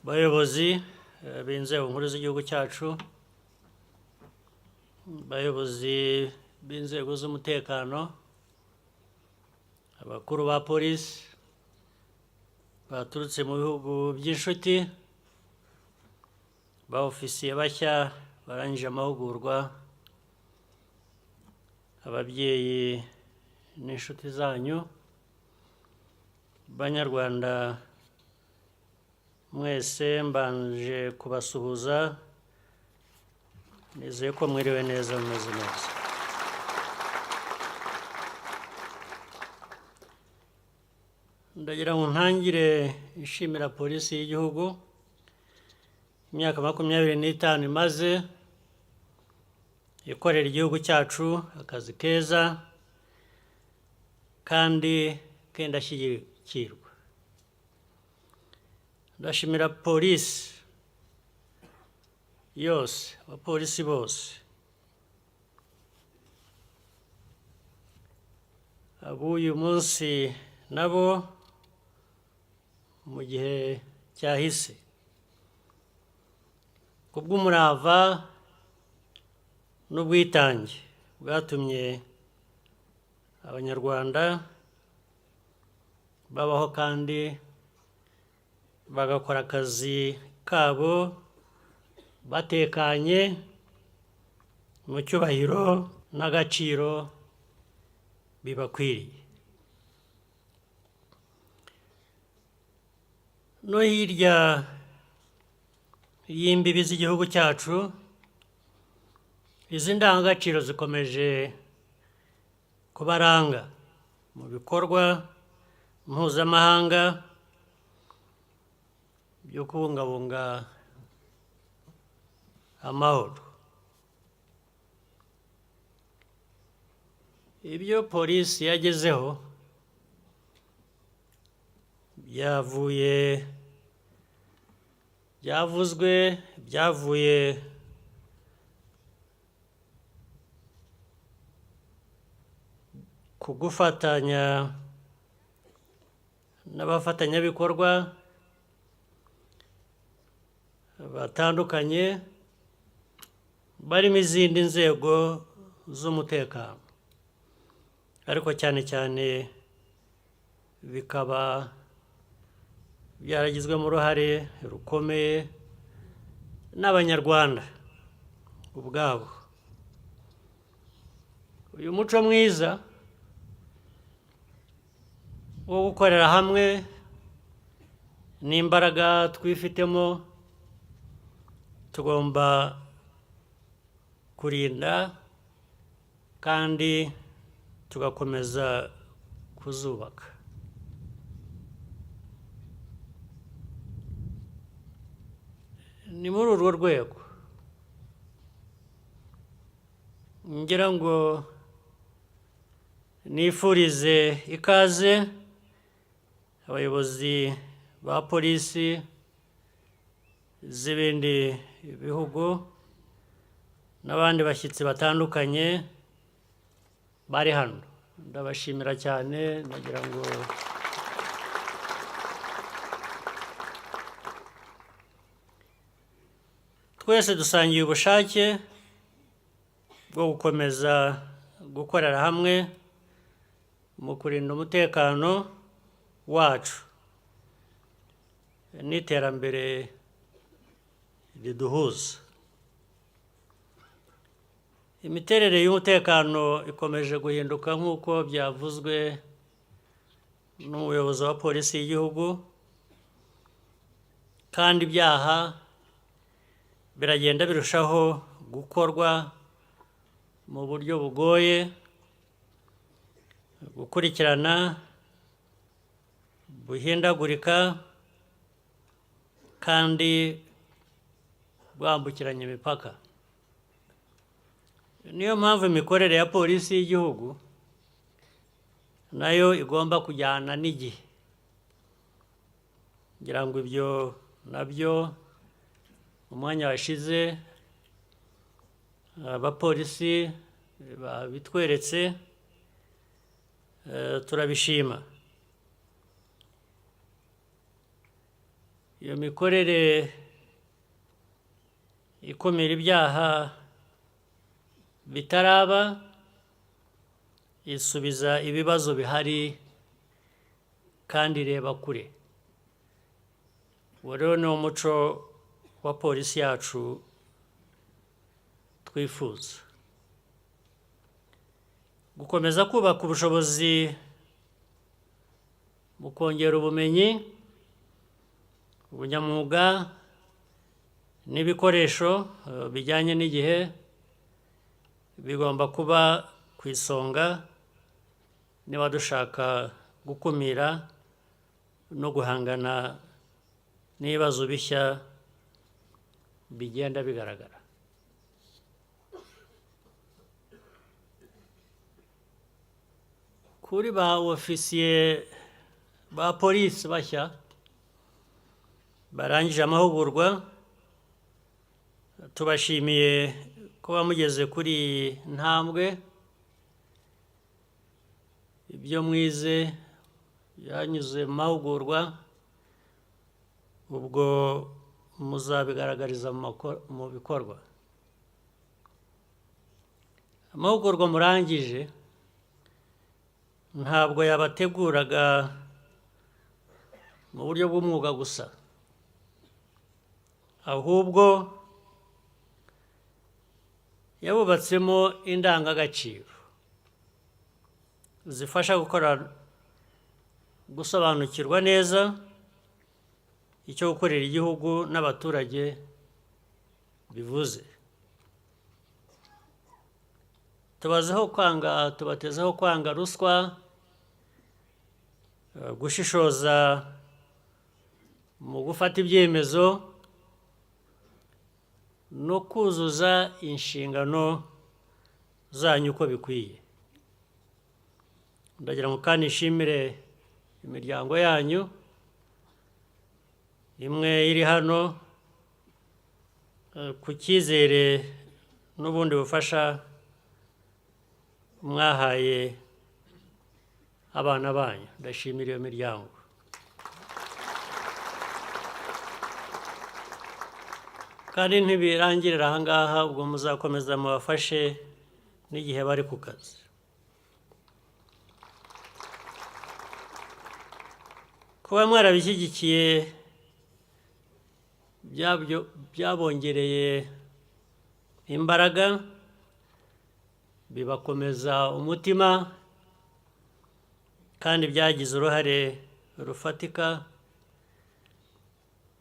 bayobozi b'inzego nkuru z'igihugu cyacu, bayobozi b'inzego z'umutekano, abakuru ba polisi baturutse mu bihugu by'inshuti, ba ofisiye bashya barangije amahugurwa, ababyeyi n'inshuti zanyu, Banyarwanda mwese mbanje kubasuhuza, nizeye ko mwiriwe neza mumeze neza. Ndagira ngo ntangire nshimira polisi y'igihugu imyaka 25 imaze ikorera igihugu cyacu akazi keza kandi kendashyigikirwa. Ndashimira polisi yose, abapolisi bose, abuyu munsi nabo mu gihe cyahise, kubw'umurava n'ubwitange bwatumye Abanyarwanda babaho kandi bagakora akazi kabo batekanye mu cyubahiro n'agaciro bibakwiriye. No hirya y'imbibi z'igihugu cyacu, izi ndangagaciro zikomeje kubaranga mu bikorwa mpuzamahanga byo kubungabunga amahoro. Ibyo polisi yagezeho byavuye ku gufatanya n'abafatanyabikorwa batandukanye barimo izindi nzego z'umutekano, ariko cyane cyane bikaba byaragizwemo uruhare rukomeye n'Abanyarwanda ubwabo. Uyu muco mwiza wo gukorera hamwe n'imbaraga twifitemo tugomba kurinda kandi tugakomeza kuzubaka. Ni muri urwo rwego ngira ngo nifurize ikaze abayobozi ba polisi z'ibindi bihugu n'abandi bashyitsi batandukanye bari hano. Ndabashimira cyane, nagira ngo twese dusangiye ubushake bwo gukomeza gukorera hamwe mu kurinda umutekano wacu n'iterambere riduhuza. Imiterere y'umutekano ikomeje guhinduka nk'uko byavuzwe n'umuyobozi wa polisi y'igihugu, kandi ibyaha biragenda birushaho gukorwa mu buryo bugoye, gukurikirana, buhindagurika kandi bwambukiranya imipaka. Niyo mpamvu imikorere ya polisi y'igihugu nayo igomba kujyana n'igihe. Ngira ngo ibyo nabyo umwanya washize abapolisi babitweretse, turabishima. iyo mikorere ikumira ibyaha bitaraba isubiza ibibazo bihari kandi ireba kure. Uwo rero ni umuco wa polisi yacu twifuza. Gukomeza kubaka ubushobozi mu kongera ubumenyi, ubunyamwuga n'ibikoresho bijyanye n'igihe bigomba kuba ku isonga niba dushaka gukumira no guhangana n'ibibazo bishya bigenda bigaragara. Kuri ba ofisiye ba polisi bashya barangije amahugurwa, tubashimiye kuba mugeze kuri iyi ntambwe. Ibyo mwize byanyuze mu mahugurwa, ubwo muzabigaragariza mu bikorwa. Amahugurwa murangije ntabwo yabateguraga mu buryo bw'umwuga gusa, ahubwo yabubatsemo indangagaciro zifasha gusobanukirwa neza icyo gukorera igihugu n'abaturage bivuze. Tubatezeho kwanga ruswa, gushishoza mu gufata ibyemezo no kuzuza inshingano zanyu uko bikwiye. Ndagira ngo kandi nshimire imiryango yanyu imwe iri hano ku cyizere n'ubundi bufasha mwahaye abana banyu. Ndashimira iyo miryango. Kandi ntibirangirira aha ngaha, ubwo muzakomeza mubafashe n'igihe bari ku kazi. Kuba mwarabishyigikiye byabongereye imbaraga, bibakomeza umutima, kandi byagize uruhare rufatika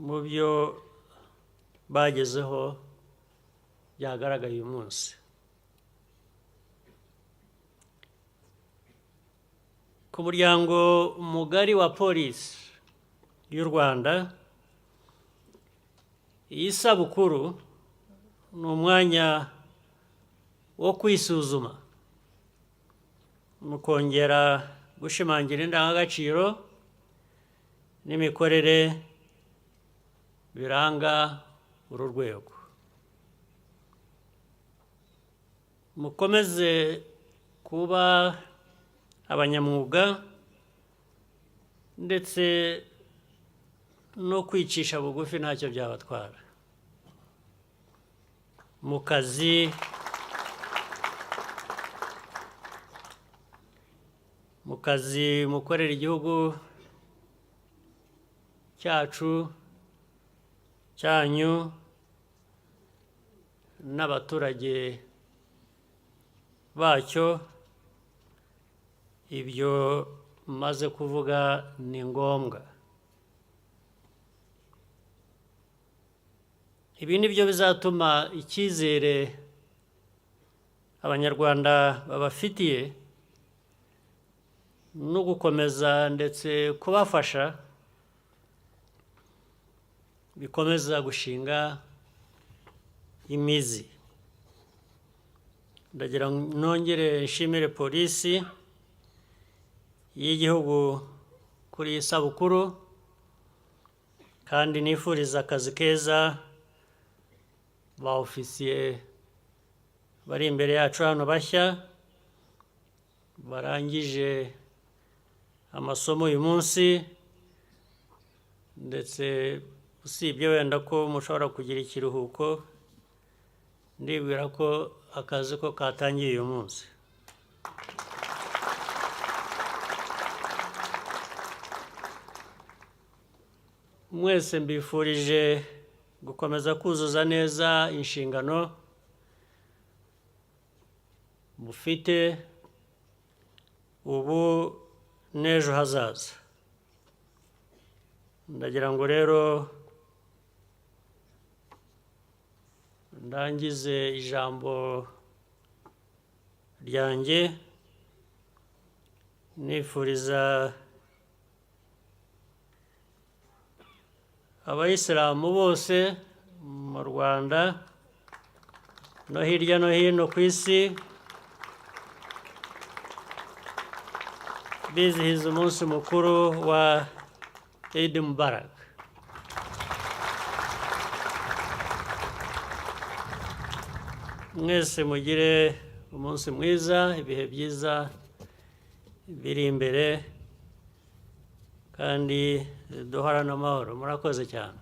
mu byo bagezeho byagaragaye uyu munsi. Ku muryango mugari wa polisi y'u Rwanda, iyi sabukuru ni umwanya wo kwisuzuma, mu kongera gushimangira indangagaciro n'imikorere biranga uru rwego. Mukomeze kuba abanyamwuga ndetse no kwicisha bugufi ntacyo byabatwara mu kazi, mukorera igihugu cyacu, cyanyu n'abaturage bacyo. Ibyo maze kuvuga ni ngombwa. Ibi ni byo bizatuma icyizere Abanyarwanda babafitiye no gukomeza ndetse kubafasha bikomeza gushinga imizi. Ndagira nongere nshimire polisi y'igihugu kuri iyi sabukuru, kandi nifuriza akazi keza ba ofisiye bari imbere yacu hano bashya barangije amasomo uyu munsi ndetse usibye wenda ko mushobora kugira ikiruhuko, ndibwira ko akazi ko katangiye uyu munsi. Mwese mbifurije gukomeza kuzuza neza inshingano mufite ubu n'ejo hazaza. Ndagira ngo rero ndangize ijambo ryanjye nifuriza abayisilamu bose mu Rwanda no hirya no hino ku isi bizihiza umunsi mukuru wa Eid Mubarak. Mwese mugire umunsi mwiza, ibihe byiza biri imbere, kandi duhorane amahoro. Murakoze cyane.